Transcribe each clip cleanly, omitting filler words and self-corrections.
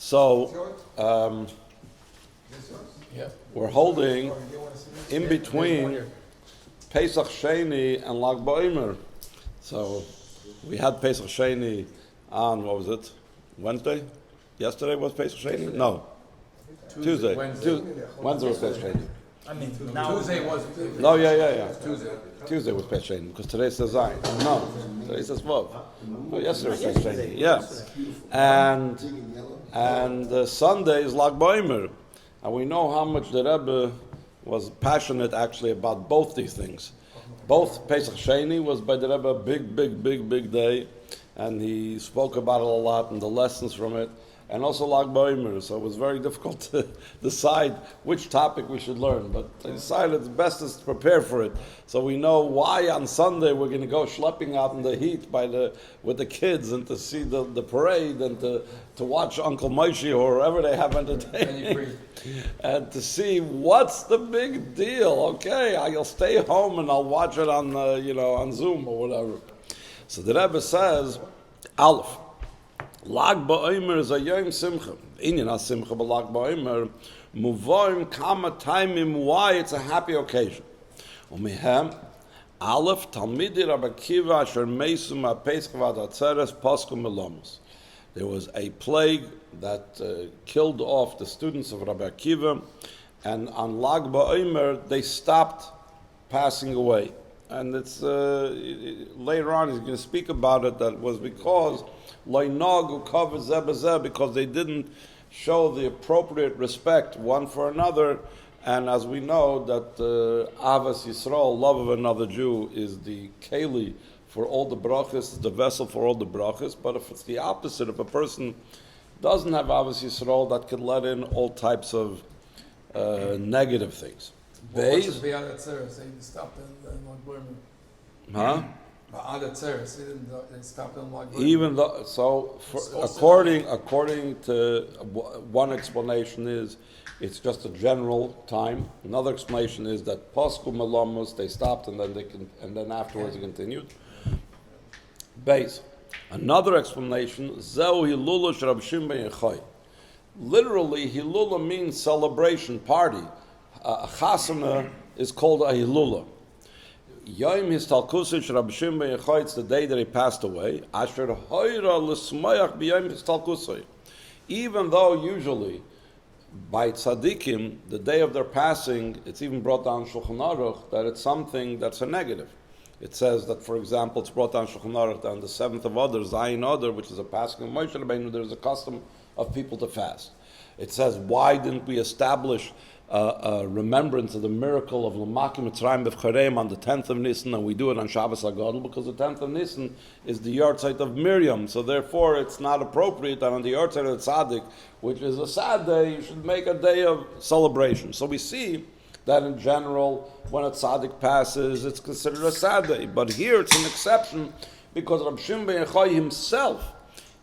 So we're holding in between Pesach Sheni and Lag BaOmer. So we had Pesach Sheni on, what was it, Wednesday? Yesterday was Pesach Sheni? No. Tuesday. Wednesday was Pesach Sheni. I mean, now Tuesday was. No, yeah. Tuesday was Pesach Sheni because today says Zion. No, today says Vav. No, yesterday was Pesach Sheni. Yeah, and Sunday is Lag BaOmer, and we know how much the Rebbe was passionate actually about both these things. Both Pesach Sheni was by the Rebbe a big day, and he spoke about it a lot and the lessons from it. And also Lag BaOmer, so it was very difficult to decide which topic we should learn. But I decided it's best to prepare for it, so we know why on Sunday we're going to go schlepping out in the heat with the kids and to see the parade and to watch Uncle Moshe or wherever they have entertainment and to see what's the big deal. Okay, I'll stay home and I'll watch it on on Zoom or whatever. So the Rebbe says, Aleph. Lag BaOmer is a yom simcha. Inyan has simcha, but Lag BaOmer muvoim kama taimim. Why it's a happy occasion? Umihem Aleph Talmidi Rabbi Akiva asher meisu ma'Pesach v'ad atzeres pasku melamos. There was a plague that killed off the students of Rabbi Akiva, and on Lag BaOmer they stopped passing away. And it's later on he's going to speak about it. That was because because they didn't show the appropriate respect one for another, and as we know that Ahavas Yisroel, love of another Jew, is the keli for all the brachas, the vessel for all the brachas. But if it's the opposite, if a person doesn't have Ahavas Yisroel, that could let in all types of negative things. What's the other tzeres? They stopped in Lag BaOmer. Huh? The other tzeres, they stopped in Lag BaOmer. Even though, so according to one explanation is it's just a general time. Another explanation is that pasku melamos, they stopped and then afterwards they continued. Base. Another explanation, zeu Hilula Rabbi Shimon ben Yochai. Literally, Hilula means celebration, party. A chasana is called a Hilula. Yom Histalkusei Rabbi Shimon ben Yochai, it's the day that he passed away. Asher hoira l'smayach b'yom Histalkusei. Even though usually by tzaddikim, the day of their passing, it's even brought down Shulchan Aruch that it's something that's a negative. It says that, for example, it's brought down Shulchan Aruch that on the 7th of Adar, Zayin Adar, which is a passing of Moshe Rabbeinu, there's a custom of people to fast. It says, why didn't we establish a remembrance of the miracle of L'Makim Mitzrayim B'Chareim on the 10th of Nisan, and we do it on Shabbos HaGadol because the 10th of Nisan is the yahrzeit of Miriam, so therefore it's not appropriate that on the yahrzeit of the Tzaddik, which is a sad day, you should make a day of celebration. So we see that in general, when a Tzaddik passes, it's considered a sad day, but here it's an exception because Rabbi Shimon ben Yochai himself,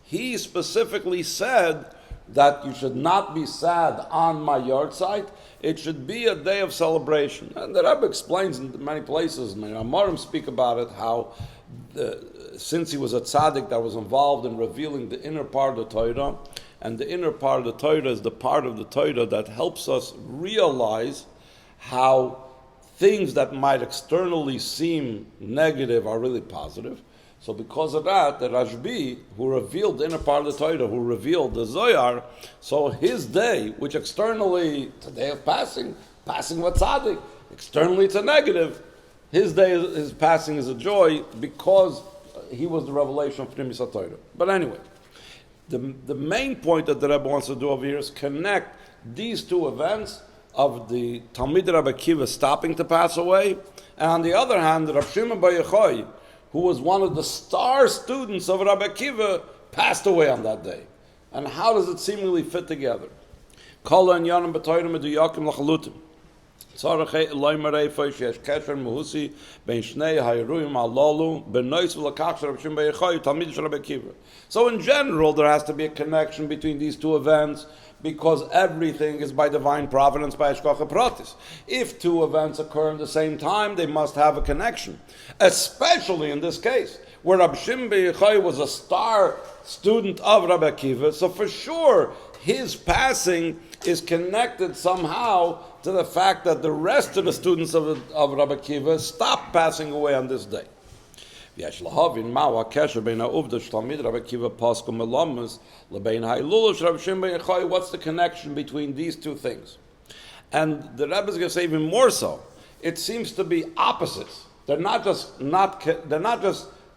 he specifically said that you should not be sad on my yahrzeit. It should be a day of celebration. And the Rebbe explains in many places, Amarim speak about it, how since he was a tzaddik that was involved in revealing the inner part of the Torah, and the inner part of the Torah is the part of the Torah that helps us realize how things that might externally seem negative are really positive. So because of that, the Rashb, who revealed the inner part of the Torah, who revealed the Zohar, so his day, which externally, it's a day of passing with tzaddik, externally it's a negative, his day, his passing is a joy because he was the revelation of Pnimis HaTorah. But anyway, the main point that the Rebbe wants to do over here is connect these two events of the Talmid Rabbi Akiva stopping to pass away, and on the other hand, Rabbi Shimon ben Yochai, who was one of the star students of Rabbi Akiva, passed away on that day. And how does it seemingly fit together? Kol ha'inyanim b'Torah meduyakim l'chalutim. Tzarech eloi marei sheyesh kesher mehusi ben shnei ha'iruyim ha'lolu b'nois v'lakach shel Rabbi Shimon ben Yochai talmid shel Rabbi Akiva. So in general, there has to be a connection between these two events, because everything is by divine providence, by Hashgacha Pratis. If two events occur at the same time, they must have a connection. Especially in this case, where Rabbi Shimon ben Yochai was a star student of Rabbi Akiva, so for sure his passing is connected somehow to the fact that the rest of the students of Rabbi Akiva stopped passing away on this day. What's the connection between these two things? And the Rebbe is going to say even more so. It seems to be opposites. They're not just.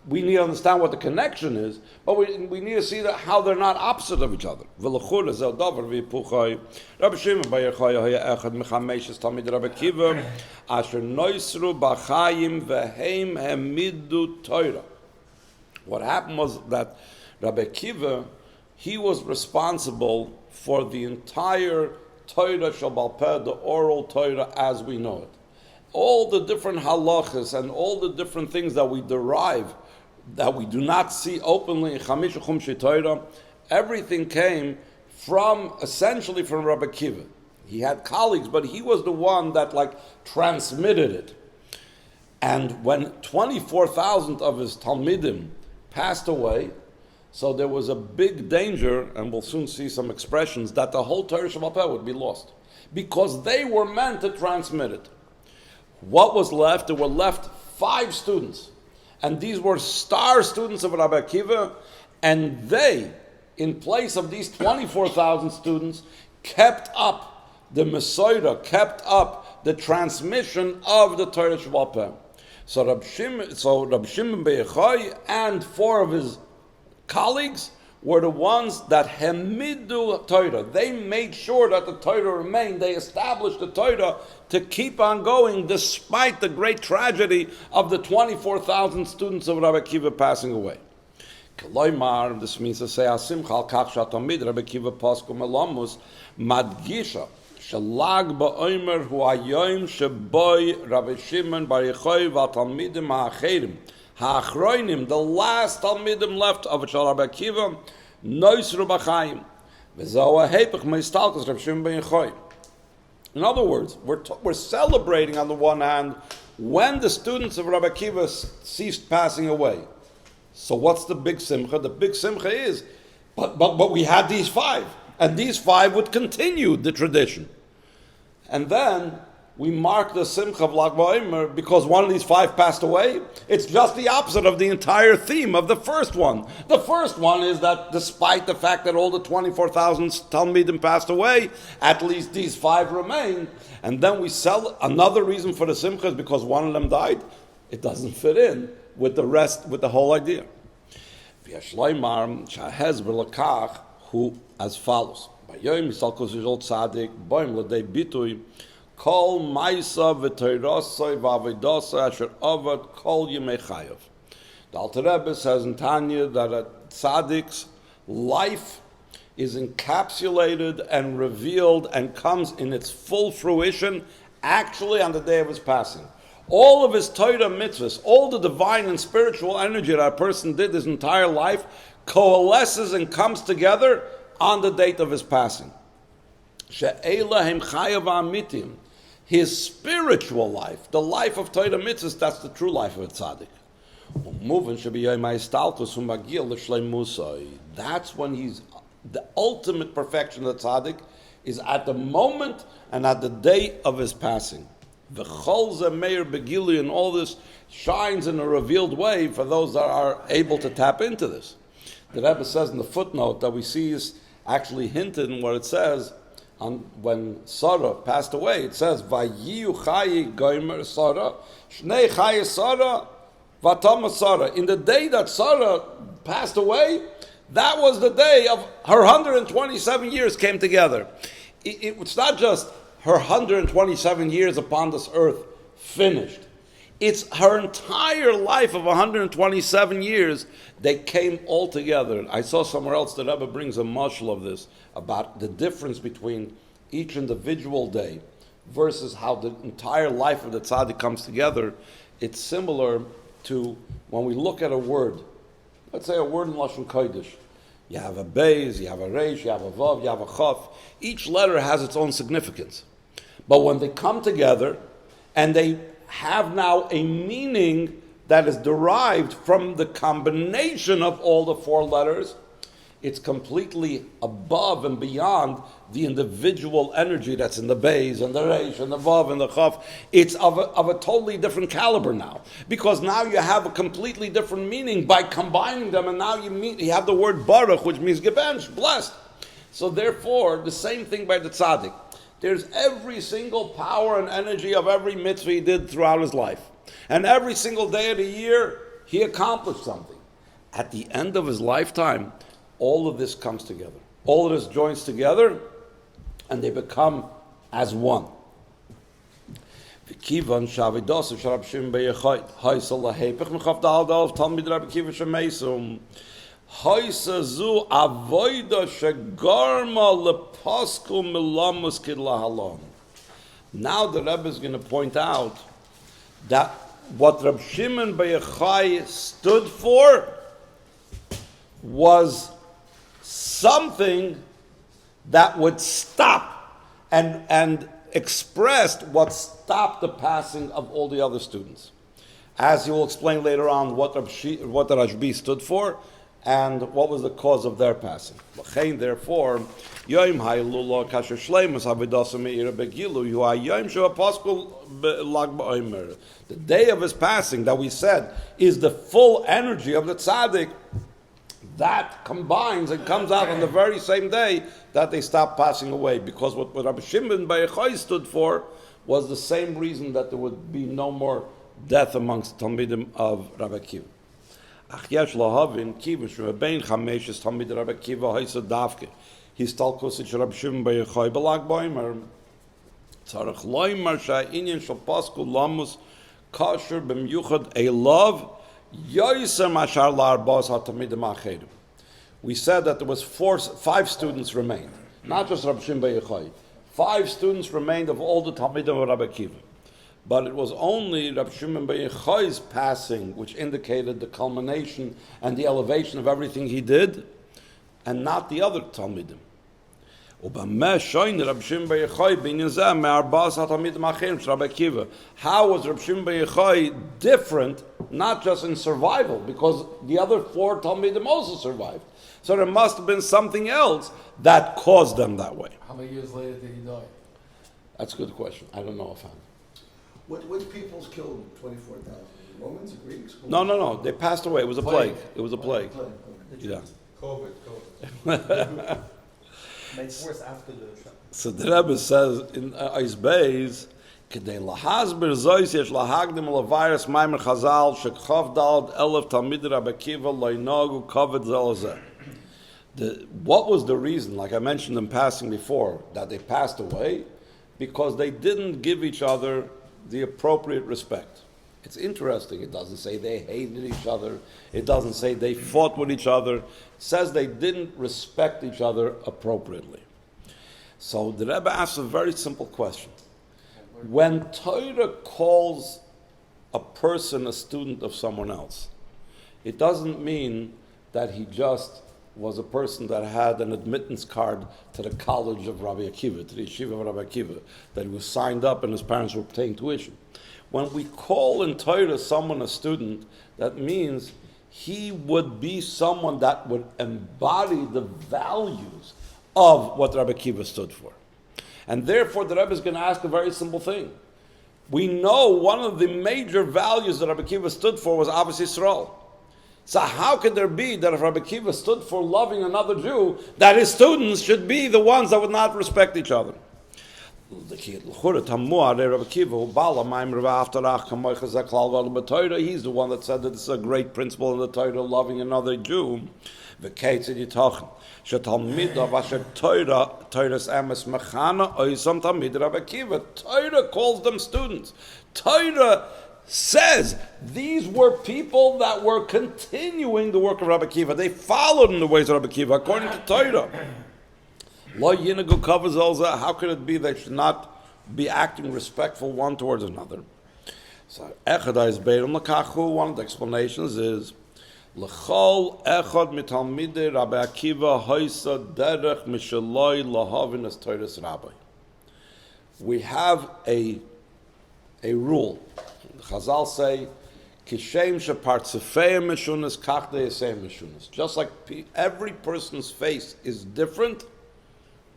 We need to understand what the connection is, but we need to see how they're not opposite of each other. Rabbi Shimon ben Yochai haya echad mechameshes talmidei Rabbi Akiva asher noisru b'chaim v'heim hemidu Torah. What happened was that Rabbi Akiva, he was responsible for the entire Torah Shabbat Peh, the oral Torah as we know it. All the different halachas and all the different things that we derive, that we do not see openly in Chamish Chumshei Torah, everything came essentially from Rabbi Akiva. He had colleagues, but he was the one that transmitted it. And when 24,000 of his Talmidim passed away, so there was a big danger, and we'll soon see some expressions, that the whole Torah Shabbat Peh would be lost. Because they were meant to transmit it. What was left? There were left 5 students. And these were star students of Rabbi Akiva, and they, in place of these 24,000 students, kept up the Mesorah, kept up the transmission of the Torah Shabbat Peh. So Rabbi Shimon ben Yochai and 4 of his colleagues were the ones that hemidu Torah. They made sure that the Torah remained. They established the Torah to keep on going despite the great tragedy of the 24,000 students of Rabbi Akiva passing away. This means to say, Asimcha al kach shatamid Rabbi Akiva pasku melamus madgisha shalag ba'omer hu hayom sheboy Rabbi Shimon bar Yochai v'talmidim ha'acherim ha'achroinim, the last talmidim left of Rabbi Akiva, noisru b'chaim v'zoh ha'hepech meistalkos Rabbi Shimon ben Yochai. In other words, we're celebrating on the one hand when the students of Rabbi Akiva ceased passing away. So what's the big simcha? The big simcha is, but we had these 5, and these 5 would continue the tradition. And then we mark the simcha of Lag BaOmer because one of these 5 passed away. It's just the opposite of the entire theme of the first one. The first one is that despite the fact that all the 24,000 Talmidim passed away, at least these 5 remain. And then we sell another reason for the simcha is because one of them died. It doesn't fit in with the rest, with the whole idea. Who as follows. Kol Maisa v'Teirasai v'Avidasa Asher Avad Kol Yemei Chayav. The Alter Rebbe says in Tanya that a tzaddik's life is encapsulated and revealed and comes in its full fruition actually on the day of his passing. All of his Torah mitzvahs, all the divine and spiritual energy that a person did his entire life coalesces and comes together on the date of his passing. She'elahem chayav amitim. His spiritual life, the life of Torah mitzvahs, that's the true life of a tzaddik. That's when he's the ultimate perfection of the tzaddik is at the moment and at the day of his passing. The Cholza Meir Begili and all this shines in a revealed way for those that are able to tap into this. The Rebbe says in the footnote that we see is actually hinted in what it says when Sarah passed away. It says, Vayiyu Chayi Gomer Sarah, Shnei Chayi Sarah, Vatama Sarah. In the day that Sarah passed away, that was the day of her 127 years came together. It's not just her 127 years upon this earth finished. It's her entire life of 127 years, they came all together. I saw somewhere else the Rebbe brings a mashal of this, about the difference between each individual day versus how the entire life of the tzaddik comes together. It's similar to when we look at a word. Let's say a word in Lashon Kodesh. You have a beis, you have a reish, you have a vav, you have a chaf. Each letter has its own significance. But when they come together and they have now a meaning that is derived from the combination of all the four letters. It's completely above and beyond the individual energy that's in the Beis and the Reish and the Vav and the Chaf. It's of a totally different caliber now. Because now you have a completely different meaning by combining them, and now you have the word Baruch, which means gebench, blessed. So therefore, the same thing by the tzaddik. There's every single power and energy of every mitzvah he did throughout his life. And every single day of the year, he accomplished something. At the end of his lifetime, all of this comes together. All of this joins together, and they become as one. V'kivan shavidos of Rabbi Shimon b'Yochai haisa lahepech mechav dal dal talmid Rabbi Akiva shemeisum haisa zu avoida shegarma lepasku milamus kid lahalon. Now the Rebbe is going to point out that what Rabbi Shimon b'Yochai stood for was something that would stop and expressed what stopped the passing of all the other students. As he will explain later on what the Rashb stood for and what was the cause of their passing. Therefore, Hilula kasher shleimus havidasa meira begilu hu hayom shu apostle lag the day of his passing that we said is the full energy of the tzaddik. That combines and comes out on the very same day that they stop passing away. Because what Rabbi Shimon b'Yochai stood for was the same reason that there would be no more death amongst Talmidim of Rabbi Akiva. Ach yesh lahavin kiva shebein chameshes Talmid Rabbi Akiva haisa davke. His talkos Rabbi Shimon b'Yochai belag Boimer. Tzarech loymar sha'inyan shel pasku lamus kasher b'myuchad elav. We said that there was 5 students remained, not just Rabbi Shimon b'Yochai. 5 students remained of all the Talmidim of Rabbi Akiva. But it was only Rabbi Shimon b'Yochai's passing which indicated the culmination and the elevation of everything he did, and not the other Talmidim. How was Rabbi Shimon b'Yochai different, not just in survival, because the other 4 Talmidim also survived. So there must have been something else that caused them that way. How many years later did he die? That's a good question. I don't know offhand. Which peoples killed 24,000? Romans, Greeks? No. They passed away. It was a plague. It was a plague. Yeah. COVID. Made worse after the shot. So the Rebbe says in Eis Beis, "Kedei lahasber zois yesh lahagdim lavirus maimer chazal shekchav dalad elef talmid Rabbi Akiva loinagu kavod zelazeh." What was the reason? Like I mentioned in passing before, that they passed away because they didn't give each other the appropriate respect. It's interesting. It doesn't say they hated each other. It doesn't say they fought with each other. It says they didn't respect each other appropriately. So the Rebbe asks a very simple question. When Torah calls a person a student of someone else, it doesn't mean that he just was a person that had an admittance card to the college of Rabbi Akiva, to the yeshiva of Rabbi Akiva, that he was signed up and his parents were paying tuition. When we call in Torah someone a student, that means he would be someone that would embody the values of what Rabbi Akiva stood for. And therefore the Rebbe is going to ask a very simple thing. We know one of the major values that Rabbi Akiva stood for was Ahavas Yisroel. So how could there be that if Rabbi Akiva stood for loving another Jew, that his students should be the ones that would not respect each other? He's the one that said that this is a great principle in the Torah, loving another Jew. Torah calls them students. Torah says these were people that were continuing the work of Rabbi Akiva. They followed in the ways of Rabbi Akiva according to Torah. How could it be they should not be acting respectful one towards another? So, one of the explanations is L'chol echad mitalmidei Rabbi Akiva hoisa derech mishaloi lahavin as Torah's rabbi. We have a rule. Chazal say, Kishem shepartzefei mishunas kach de'esei mishunas. Just like every person's face is different,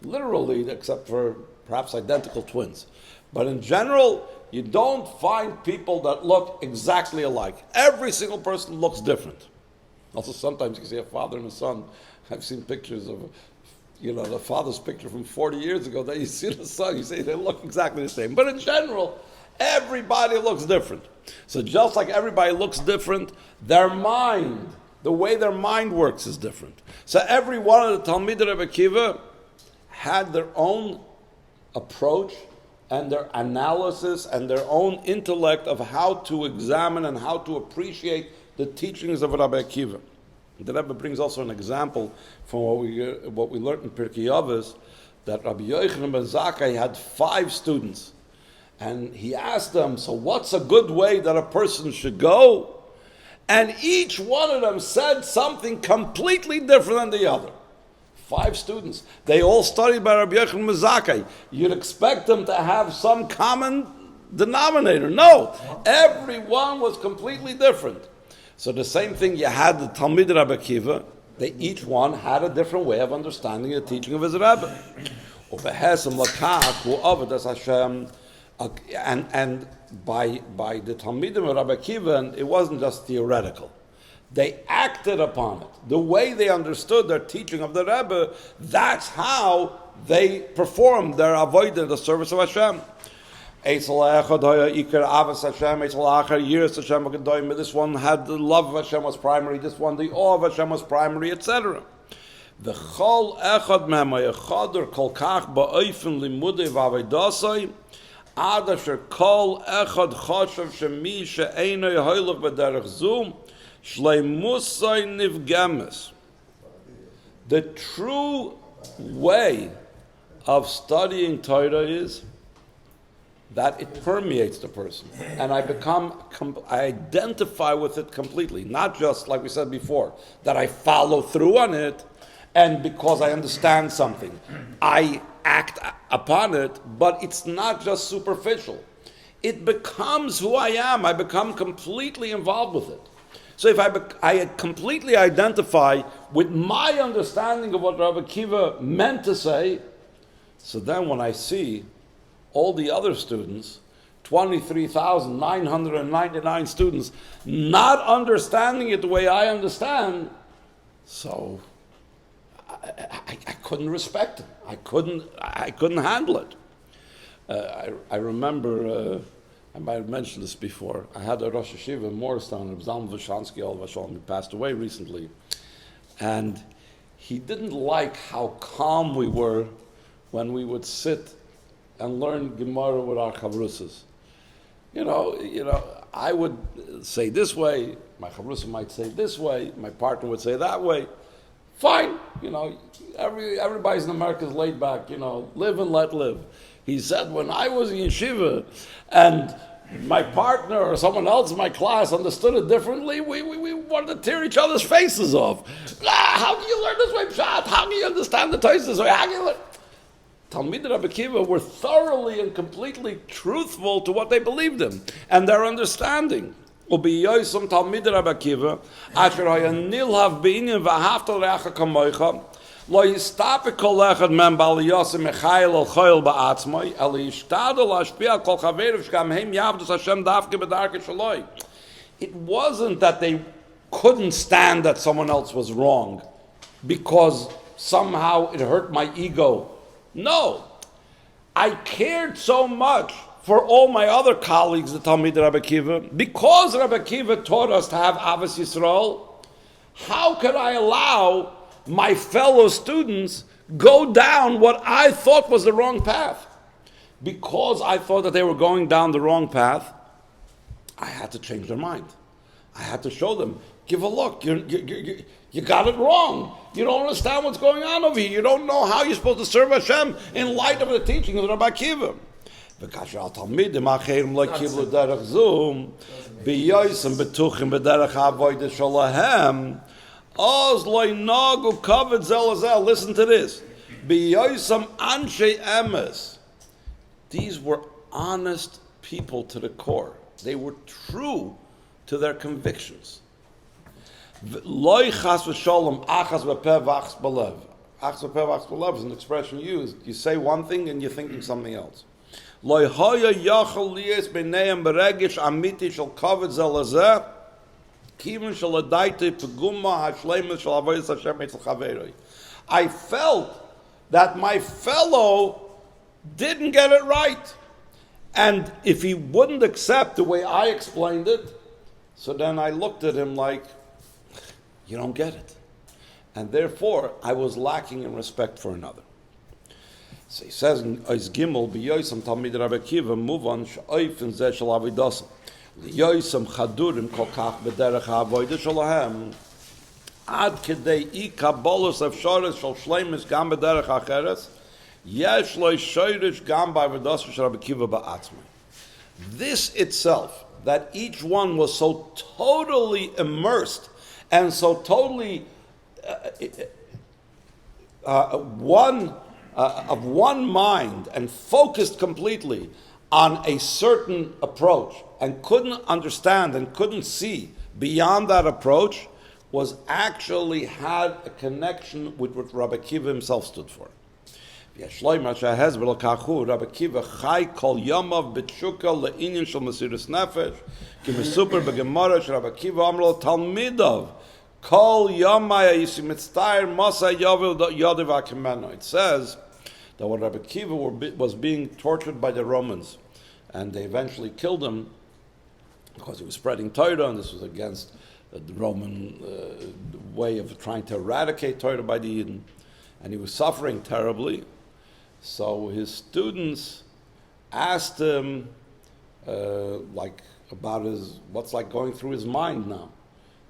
literally, except for perhaps identical twins. But in general, you don't find people that look exactly alike. Every single person looks different. Also, sometimes you see a father and a son. I've seen pictures of, the father's picture from 40 years ago. Then you see the son, you say they look exactly the same. But in general, everybody looks different. So just like everybody looks different, their mind, the way their mind works is different. So every one of the Talmidei Rabbi Akiva had their own approach and their analysis and their own intellect of how to examine and how to appreciate the teachings of Rabbi Akiva. The Rebbe brings also an example from what we learned in Pirkei Avos, that Rabbi Yochanan ben Zakkai had 5 students. And he asked them, so what's a good way that a person should go? And each one of them said something completely different than the other. 5 students. They all studied by Rabbi Yochanan ben Zakkai. You'd expect them to have some common denominator. No. Everyone was completely different. So the same thing, you had the Talmidei Rabbi Akiva. They each one had a different way of understanding the teaching of his Rebbe. And by the Talmidim of Rabbi Akiva, it wasn't just theoretical. They acted upon it. The way they understood their teaching of the Rebbe, that's how they performed their avodah, the service of Hashem. This one had the love of Hashem was primary, this one the awe of Hashem was primary, etc. V'chol echad mehem hayachader kol kach ba'ofen limudei v'avodasai ad asher kol echad choshev shemi she'eino yehoilach b'derech zu shleimusai nivgemes. The true way of studying Torah is that it permeates the person, and I identify with it completely. Not just, like we said before, that I follow through on it, and because I understand something, I act upon it, but it's not just superficial. It becomes who I am. I become completely involved with it. So if I completely identify with my understanding of what Rabbi Akiva meant to say, so then when I see all the other students, 23,999 students, not understanding it the way I understand, so I couldn't respect it. I couldn't handle it. I remember, I might have mentioned this before, I had a Rosh Yeshiva in Morristown, Reb Zalman Vashansky, Al Vashalom, he passed away recently, and he didn't like how calm we were when we would sit and learn Gemara with our chavrusas. I would say this way, my chavrusa might say this way, my partner would say that way. Fine, everybody's in America is laid back, live and let live. He said, when I was in yeshiva and my partner or someone else in my class understood it differently, we wanted to tear each other's faces off. How can you learn this way, Pshat? How can you understand the Torah this way? How can you learn? Talmidei Rabbi Akiva were thoroughly and completely truthful to what they believed in and their understanding. Ubiyoisum Talmidei Rabbi Akiva, asher haya nilhav b'inyan v'ahavta l'reacha kamoicha, lo yistapik kol echad mem bal yosim mechayel al choyel ba'atzmai, el yishtadol hashpia kol chaveru shkam heim yavdus Hashem dafke b'darke shaloi. It wasn't that they couldn't stand that someone else was wrong because somehow it hurt my ego. No, I cared so much for all my other colleagues, the Talmidei Rabbi Akiva, because Rabbi Akiva taught us to have Ahavas Yisroel. How could I allow my fellow students go down what I thought was the wrong path? Because I thought that they were going down the wrong path, I had to change their mind. I had to show them, give a look, you got it wrong. You don't understand what's going on over here. You don't know how you're supposed to serve Hashem in light of the teaching of Rabbi Akiva. Listen to this. These were honest people to the core. They were true to their convictions. Loi chas v'sholem achas v'peh v'achas b'lev. Achas v'peh v'achas b'lev is an expression used. You say one thing and you're thinking something else. Loi hoya yachal liyes b'neim beregish amiti shel kavod zelazeh kivin shel adayti peguma hashleimus shel avodas Hashem etzel chaveroi. I felt that my fellow didn't get it right. And if he wouldn't accept the way I explained it, so then I looked at him like, you don't get it. And therefore, I was lacking in respect for another. So he says in Ois Gimel, B'yoysam Talmid Rabbi Akiva, move on, Sh'oif in Zeh Shel Avidasam. L'yoysam Chadurim Kol Kach B'derech HaAvodah Shalahem. Ad Kedei I Kabbalos Efsharis Shal Shleimus Gam B'derech HaCheres. Yesh Lo Shoyrish Gam B'Avodasam Shel Rabbi Akiva Ba'atzmai. This itself, that each one was so totally immersed and so totally of one mind and focused completely on a certain approach and couldn't understand and couldn't see beyond that approach, was actually had a connection with what Rabbi Akiva himself stood for. Rabbi Akiva chai kol yamav b'tshuka le'inyan shel mesiras nefesh ki mesuper b'gemara shel Rabbi Akiva amro talmidav kol yamai yisim mitztayr masa yavel yadav akimeno. It says that when Rabbi Akiva was being tortured by the Romans, and they eventually killed him because he was spreading Torah, and this was against the Roman way of trying to eradicate Torah by the Yidden, and he was suffering terribly. So his students asked him, about what's going through his mind now.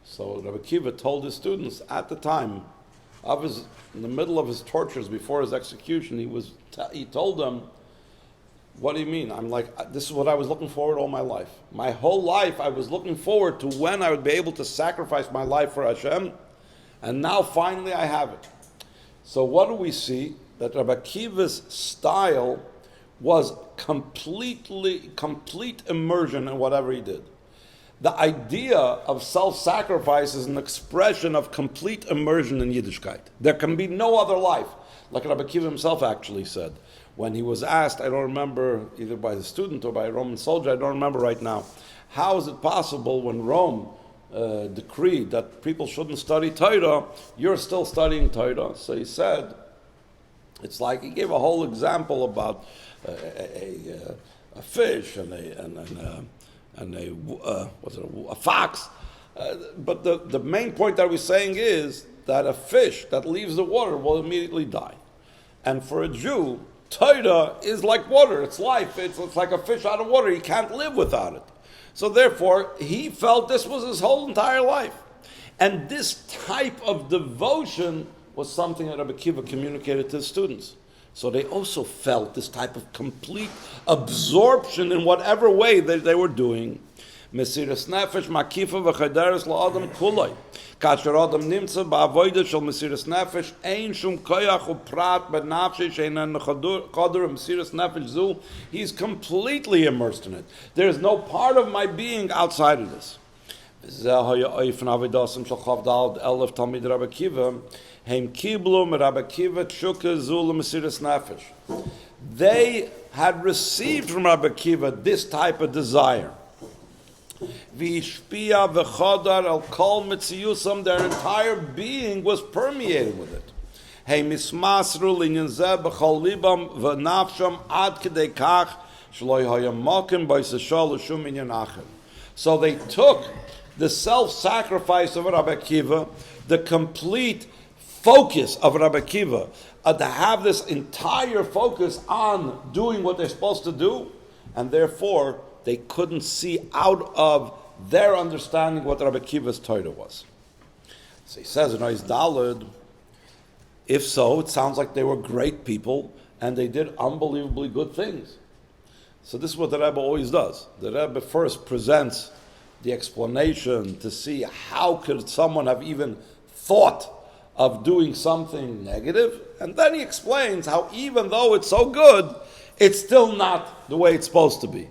So Rabbi Akiva told his students at the time in the middle of his tortures before his execution, he told them, "What do you mean?" I'm like, "This is what I was looking forward all my life. My whole life I was looking forward to when I would be able to sacrifice my life for Hashem, and now finally I have it." So what do we see? That Rabbi Akiva's style was complete immersion in whatever he did. The idea of self-sacrifice is an expression of complete immersion in Yiddishkeit. There can be no other life. Like Rabbi Akiva himself actually said, when he was asked, I don't remember, either by the student or by a Roman soldier, I don't remember right now, how is it possible when Rome decreed that people shouldn't study Torah, you're still studying Torah? So he said, it's like he gave a whole example about a fish and a fox. But the main point that we're saying is that a fish that leaves the water will immediately die. And for a Jew, Torah is like water, it's life, it's like a fish out of water, he can't live without it. So therefore, he felt this was his whole entire life. And this type of devotion was something that Rabbi Akiva communicated to his students. So they also felt this type of complete absorption in whatever way that they were doing. Mesiras nefesh makifa v'chayderes la'adam kulay. Kasher adam nimtza ba'avodah shel mesiras nefesh ein shum koyach u'prat b'nafshe she'enan chadur mesiras nefesh zu. He's completely immersed in it. There is no part of my being outside of this. They had received from Rabbi Akiva this type of desire. Their entire being was permeated with it. So they took the self-sacrifice of Rabbi Akiva, the complete focus of Rabbi Akiva, to have this entire focus on doing what they're supposed to do, and therefore they couldn't see out of their understanding what Rabbi Akiva's Torah was. So he says in Ois Daled, if so, it sounds like they were great people and they did unbelievably good things. So this is what the Rebbe always does. The Rebbe first presents the explanation to see how could someone have even thought of doing something negative, and then he explains how even though it's so good, it's still not the way it's supposed to be.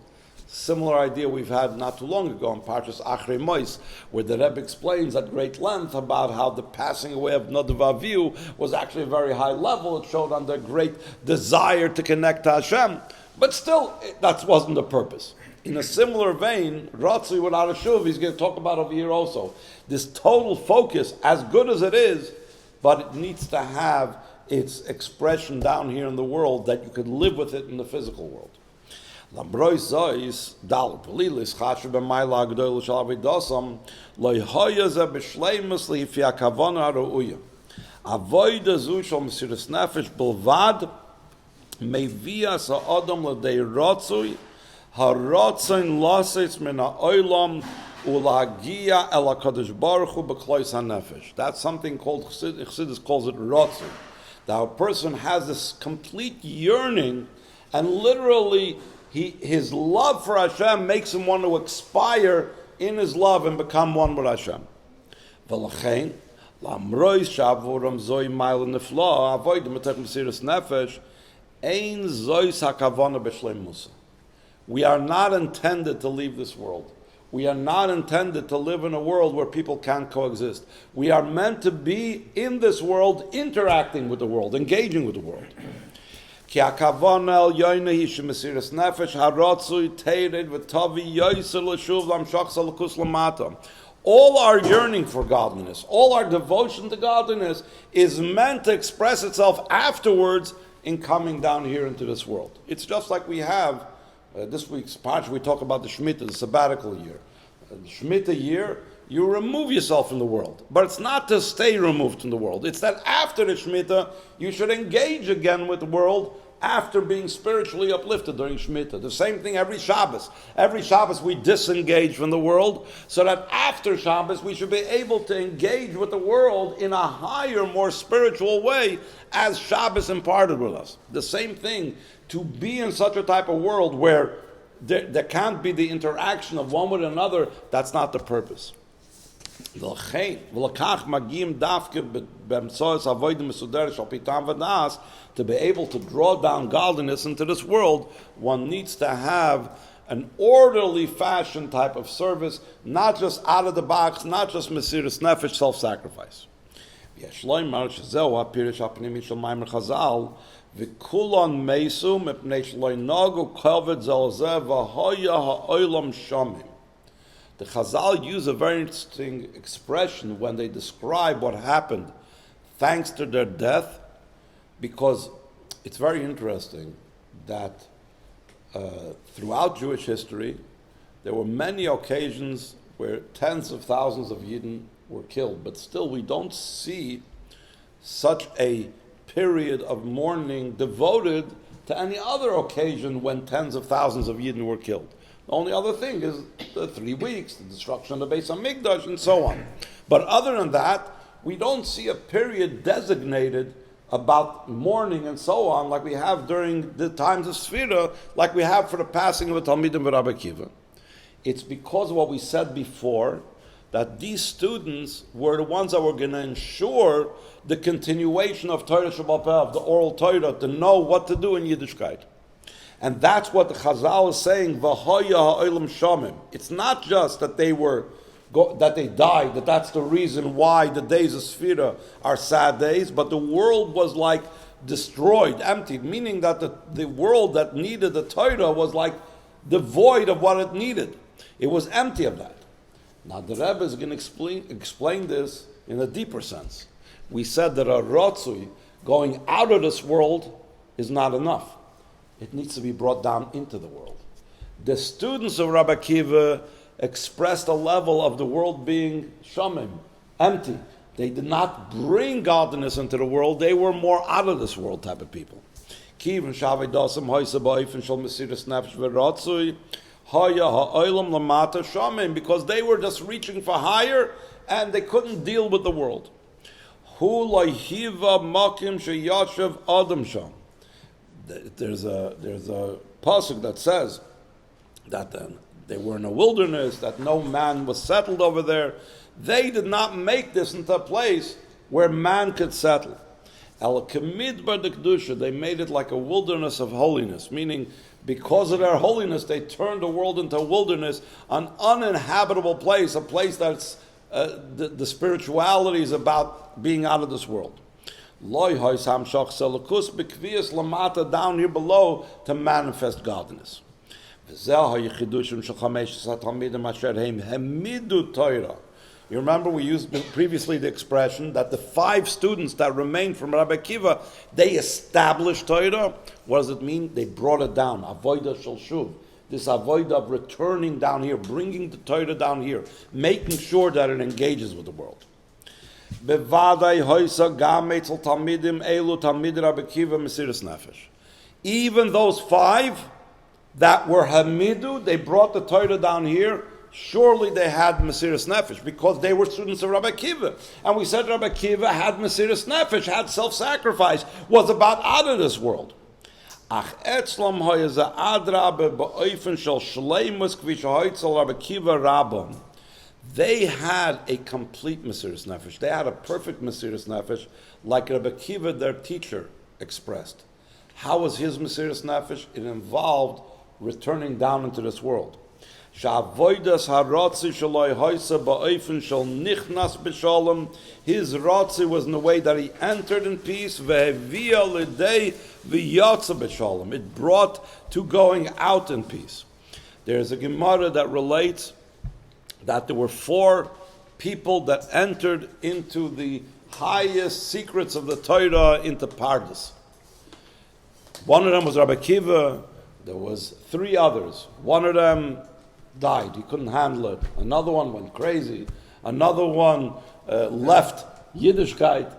Similar idea we've had not too long ago in Parshas Achrei Mos, where the Rebbe explains at great length about how the passing away of Nadav Avihu was actually a very high level. It showed on their great desire to connect to Hashem. But still, that wasn't the purpose. In a similar vein, Ratzui without a shuv, he's going to talk about over here also. This total focus, as good as it is, but it needs to have its expression down here in the world that you could live with it in the physical world. Lambrois zois dal polilis chashuv b'mayla agdol shalavidosam loyhoya ze b'shleimus lifi akavona ha'ru'uya avoida zu shal mesiras nefesh bilvad mevias ha'adam l'dei ratzui ha'ratzain lasetz min ha'olam ulagia el HaKadosh Baruch Hu b'klois ha'nefesh. That's something called, Chassidus calls it ratzui. That a person has this complete yearning, and literally his love for Hashem makes him want to expire in his love and become one with Hashem. V'lachein, lamrois shavuram zoi mile nefla, avoid the metech mesiras nefesh, ein zois hakavana b'shleim musa. We are not intended to leave this world. We are not intended to live in a world where people can't coexist. We are meant to be in this world, interacting with the world, engaging with the world. Ki hakavana el yoyne hi shemesiras nefesh haratzui teired v'tavi yoyser l'shuv lamshach salakus lamata. All our yearning for godliness, all our devotion to godliness is meant to express itself afterwards in coming down here into this world. It's just like we have this week's parsha, we talk about the Shemitah, the sabbatical year. The Shemitah year, you remove yourself from the world. But it's not to stay removed from the world. It's that after the Shemitah, you should engage again with the world after being spiritually uplifted during Shemitah. The same thing every Shabbos. Every Shabbos we disengage from the world, so that after Shabbos we should be able to engage with the world in a higher, more spiritual way as Shabbos imparted with us. The same thing, to be in such a type of world where there can't be the interaction of one with another, that's not the purpose. To be able to draw down godliness into this world, one needs to have an orderly fashion type of service, not just out of the box, not just mesiras nefesh, self-sacrifice. V'kulon meisu mepnei shelo inagu kavod zel zeh v'hoya ha'olam shamim. The Chazal use a very interesting expression when they describe what happened thanks to their death, because it's very interesting that throughout Jewish history there were many occasions where tens of thousands of Yidden were killed, but still we don't see such a period of mourning devoted to any other occasion when tens of thousands of Yidden were killed. The only other thing is the 3 weeks, the destruction of the Beis HaMikdash, and so on. But other than that, we don't see a period designated about mourning and so on like we have during the times of Sfira, like we have for the passing of a Talmidim of Rabbi Akiva. It's because of what we said before, that these students were the ones that were going to ensure the continuation of Torah Shabbat Peh, of the oral Torah, to know what to do in Yiddishkeit. And that's what the Chazal is saying, V'hoya ha'olam shamim. It's not just that they died, that's the reason why the days of Sfira are sad days, but the world was like destroyed, emptied, meaning that the world that needed the Torah was like devoid of what it needed. It was empty of that. Now the Rebbe is going to explain this in a deeper sense. We said that a ratzui, going out of this world, is not enough. It needs to be brought down into the world. The students of Rabbi Akiva expressed a level of the world being shamim, empty. They did not bring godliness into the world. They were more out of this world type of people. Because they were just reaching for higher and they couldn't deal with the world. There's a pasuk that says that they were in a wilderness, that no man was settled over there. They did not make this into a place where man could settle. El Kamidbar the Kedusha, they made it like a wilderness of holiness, meaning because of their holiness, they turned the world into a wilderness, an uninhabitable place, a place that's the spirituality is about being out of this world. Down here below to manifest godliness. You remember we used previously the expression that the 5 students that remained from Rabbi Akiva, they established Torah. What does it mean? They brought it down. Avodah shel shuv. This avodah of returning down here, bringing the Torah down here, making sure that it engages with the world. Even those 5 that were Hamidu, they brought the Torah down here. Surely they had Mesiras Nefesh because they were students of Rabbi Akiva. And we said Rabbi Akiva had Mesiras Nefesh, had self-sacrifice, was about out of this world. Ach etzlam hoyeza adrabe ba'ofen shel shleimus kvi shehoitzel Rabbi Akiva Rabbon. They had a complete Mesiras Nefesh. They had a perfect Mesiras Nefesh, like Rabbi Akiva, their teacher, expressed. How was his Mesiras Nefesh? It involved returning down into this world. His ratzi was in the way that he entered in peace. It brought to going out in peace. There's a Gemara that relates that there were 4 people that entered into the highest secrets of the Torah into Pardes. One of them was Rabbi Akiva. There was 3 others. One of them died. He couldn't handle it. Another one went crazy. Another one left Yiddishkeit.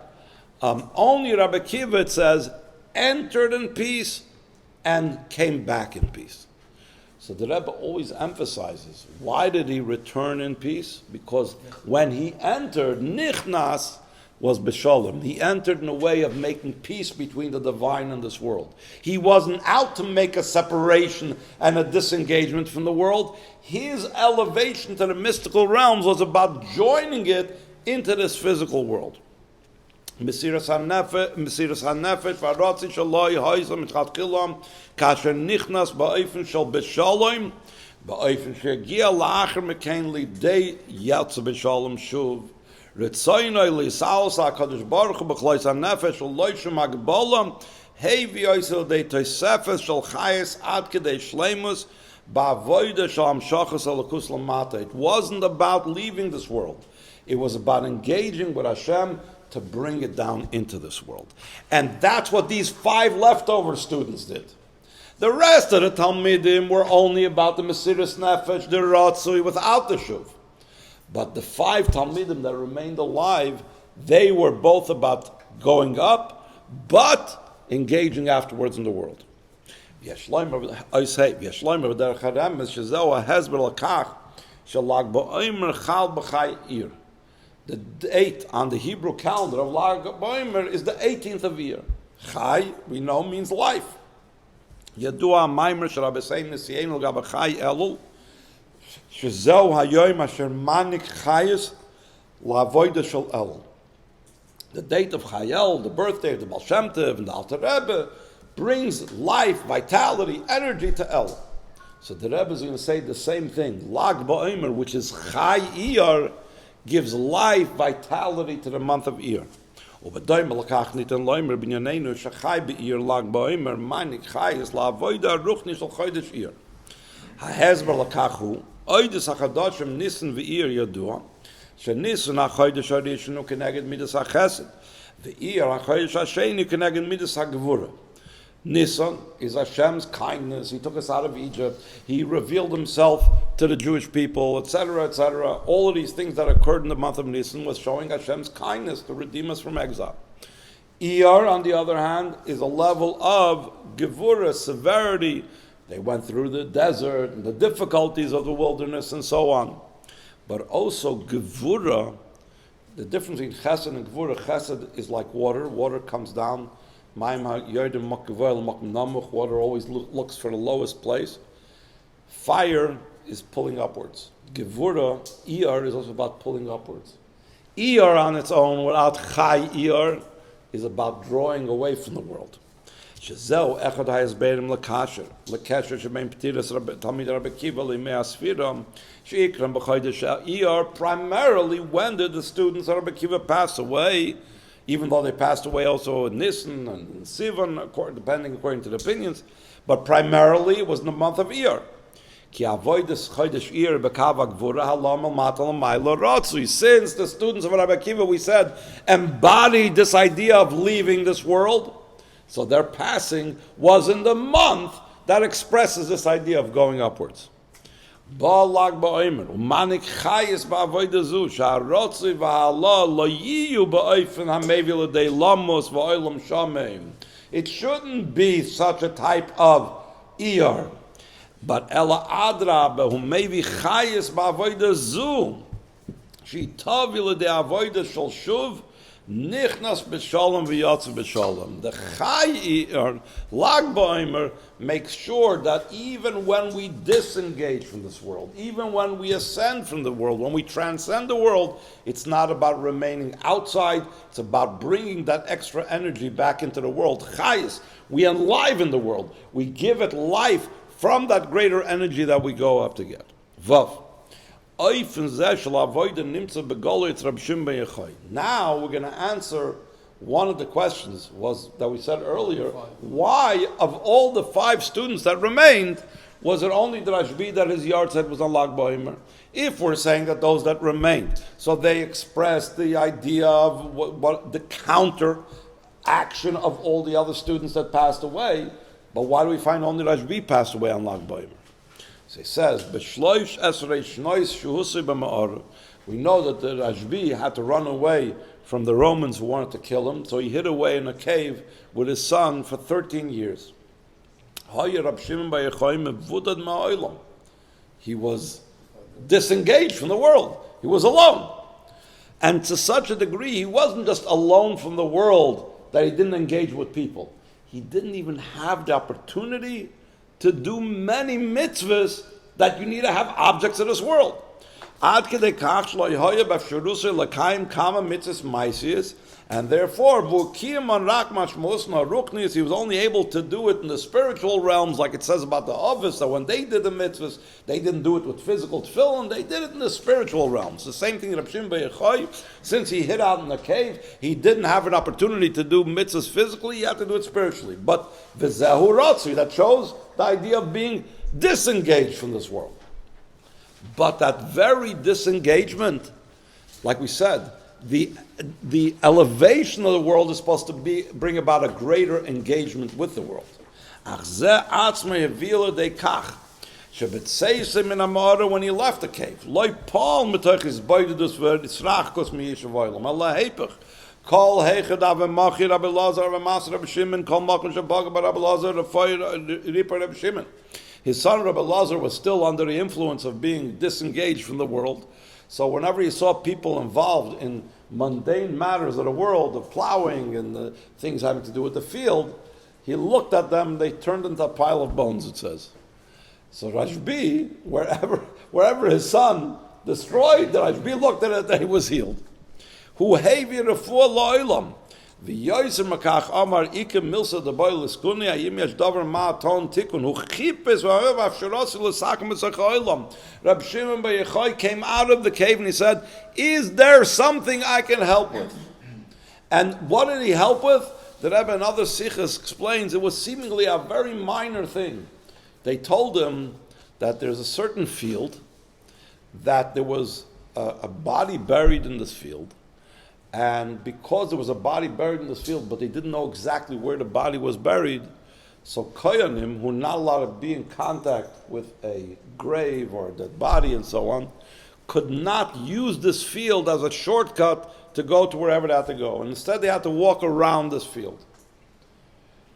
Only Rabbi Akiva, it says, entered in peace and came back in peace. So the Rebbe always emphasizes, why did he return in peace? Because when he entered, Nichnas was B'Shalom. He entered in a way of making peace between the divine and this world. He wasn't out to make a separation and a disengagement from the world. His elevation to the mystical realms was about joining it into this physical world. Mesiras hanefesh v'aratzi shaloi ha'izam mitchatkilam kasher nichnas ba'ofen shel b'shalom ba'ofen shegia la'acher mekain lidei yatsa b'shalom shuv Ritzaynoi li'saos ha'kadosh baruch hu b'chlois hanefesh u'loishim ha'gbolam hei v'yoisel dei tosefes shel chayes ad kedei shleimus ba'avoida shel hamshachas alakus lamata. It wasn't about leaving this world. It was about engaging with Hashem to bring it down into this world. And that's what these 5 leftover students did. The rest of the Talmidim were only about the Mesiras Nefesh, the Ratzui, without the Shuv. But the 5 Talmidim that remained alive, they were both about going up, but engaging afterwards in the world. The date on the Hebrew calendar of Lag Boimer is the 18th of year. Chai, we know, means life. Yadua Maimer Sharabesein Nesienu Gaba Chai Elul Shezeu Hayoim Asher Manik Chayes Lavoida Shel Elul. The date of Chayel, the birthday of the Baal Shem Tov and the Alter Rebbe, brings life, vitality, energy to Elul. So the Rebbe is going to say the same thing. Lag Boimer, which is Chai Iyar, gives life, vitality to the month of Iyar. Nisan is Hashem's kindness. He took us out of Egypt. He revealed himself to the Jewish people, etc., etc. All of these things that occurred in the month of Nisan was showing Hashem's kindness to redeem us from exile. Iyar, on the other hand, is a level of Gevurah, severity. They went through the desert, and the difficulties of the wilderness, and so on. But also Gevurah, the difference between Chesed and Gevurah, Chesed is like water. Water comes down. Water always looks for the lowest place. Fire is pulling upwards. Gevurah, Iyar, is also about pulling upwards. Iyar on its own, without Chai Iyar, is about drawing away from the world. Shezeu echad hayasberim lekasher lekasher shebein petiras Talmid Rabbi Akiva limei asfiram sheikram b'chodesh Iyar. Primarily, when did the students of Rabbi Akiva pass away? Even though they passed away also in Nisan and in Sivan, according to the opinions, but primarily it was in the month of Iyar. Since the students of Rabbi Akiva, we said, embodied this idea of leaving this world, so their passing was in the month that expresses this idea of going upwards. Lag Ba'omer, Umanik Chayis Ba'avoida Zu, Sha'arotzi V'Hala Lo Yiyu Ba'oifen HaMevi L'Dei Lamos V'Oilam Shameim. It shouldn't be such a type of Iyar, but Ela Adraba, who maybe Chayis Ba'avoida Zu, She Tavi L'Dei Avoida Shal Shuv, Nichnas B'Shalom V'Yatzav B'Shalom. The Chai or Lag Ba'omer makes sure that even when we disengage from this world, even when we ascend from the world, when we transcend the world, it's not about remaining outside, it's about bringing that extra energy back into the world. Chayis, we enliven the world, we give it life from that greater energy that we go up to get. Vav. Now we're going to answer one of the questions that we said earlier. Why, of all the 5 students that remained, was it only the Rashb that his yard said was on Lag Ba'omer? If we're saying that those that remained, so they expressed the idea of what the counter action of all the other students that passed away, but why do we find only Rashb passed away on Lag Ba'omer? So he says, we know that the Rashb had to run away from the Romans who wanted to kill him, so he hid away in a cave with his son for 13 years. He was disengaged from the world. He was alone. And to such a degree, he wasn't just alone from the world that he didn't engage with people. He didn't even have the opportunity to do many mitzvahs that you need to have objects of this world. And therefore, he was only able to do it in the spiritual realms, like it says about the Ahavas, that when they did the mitzvahs, they didn't do it with physical tefillin, they did it in the spiritual realms. The same thing in Shimon ben Yochai, since he hid out in the cave, he didn't have an opportunity to do mitzvahs physically, he had to do it spiritually. But v'zehu ratzi, that shows the idea of being disengaged from this world. But that very disengagement, like we said, the elevation of the world is supposed to bring about a greater engagement with the world. When he left the cave, his son Rabbi Lazar was still under the influence of being disengaged from the world. So whenever he saw people involved in mundane matters of the world, of plowing and the things having to do with the field, he looked at them, they turned into a pile of bones, it says. So Rashb, wherever his son destroyed, the Rashb looked at it and he was healed. Hu hevi refuah la'olam. V'yoyser makach amar ikem milsa d'boy l'skuni ayim yesh davar ma'aton tikun hu chipes v'avev afsharosi l'sakim b'sach ha'olam. Rabbi Shimon ben Yochai came out of the cave and he said, is there something I can help with? And what did he help with? The Rebbe in other sichos explains it was seemingly a very minor thing. They told him that there's a certain field, that there was a body buried in this field, and because there was a body buried in this field, but they didn't know exactly where the body was buried, so koyanim, who are not allowed to be in contact with a grave or a dead body and so on, could not use this field as a shortcut to go to wherever they had to go. And instead they had to walk around this field.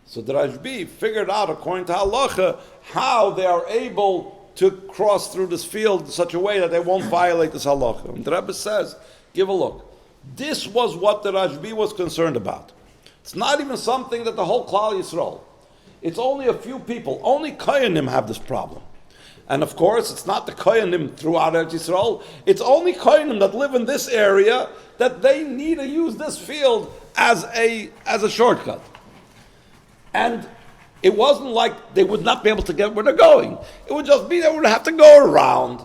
So the Rashb figured out, according to halacha, how they are able to cross through this field in such a way that they won't violate this halacha. And the Rebbe says, give a look. This was what the Rashb was concerned about. It's not even something that the whole Klal Yisroel. It's only a few people. Only Koyanim have this problem. And of course, it's not the Koyanim throughout Eretz Yisrael. It's only Koyanim that live in this area that they need to use this field as a shortcut. And it wasn't like they would not be able to get where they're going. It would just be they would have to go around.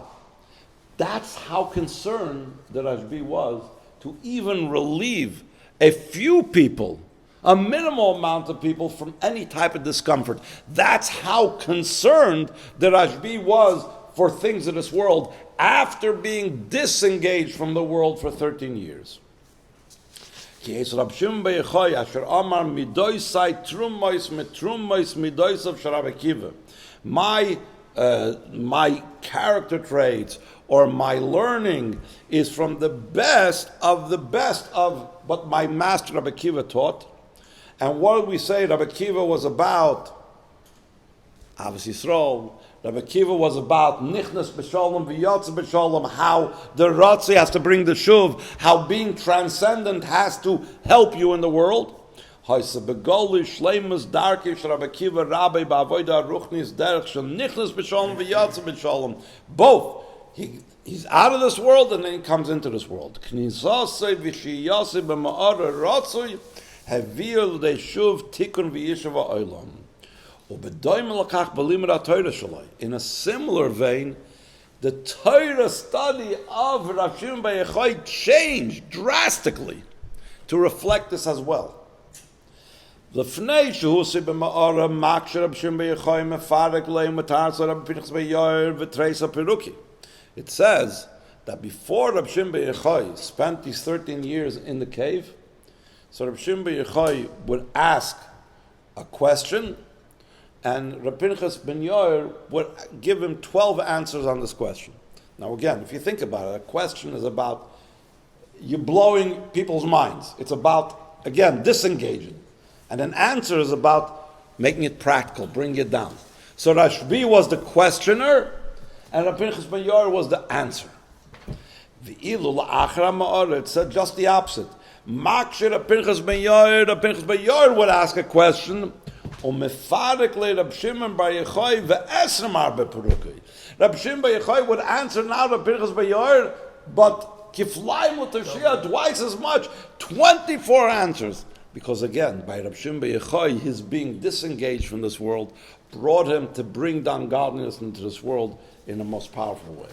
That's how concerned the Rashb was to even relieve a few people, a minimal amount of people, from any type of discomfort. That's how concerned the Rashb was for things in this world after being disengaged from the world for 13 years. My character traits or my learning is from the best of what my master Rabbi Akiva taught. And what did we say Rabbi Akiva was about? Ahavas Yisroel. Rabbi Akiva was about nichnas b'shalom v'yotze b'shalom, how the Ratzi has to bring the shuv, how being transcendent has to help you in the world. Both. He's out of this world and then he comes into this world. In a similar vein, the Torah study of Rav Shimon bar Yochai changed drastically to reflect this as well. It says that before Rabbi Shimon bar Yochai spent these 13 years in the cave, so Rabbi Shimon bar Yochai would ask a question, and Rabbi Pinchas ben Yair would give him 12 answers on this question. Now again, if you think about it, a question is about you blowing people's minds. It's about, again, disengaging. And an answer is about making it practical, bringing it down. So Rashb was the questioner, and Rabbi Pinchas ben Yair was the answer. The Hilula it said just the opposite. Rabbi Pinchas ben Yair would ask a question, Rabbi Shimon bar Yochai would answer now Rabbi Pinchas ben Yair, but kiflayim l'tashiyah, twice as much, 24 answers. Because again, by Rabbi Shimon bar Yochai, his being disengaged from this world brought him to bring down godliness into this world in the most powerful way.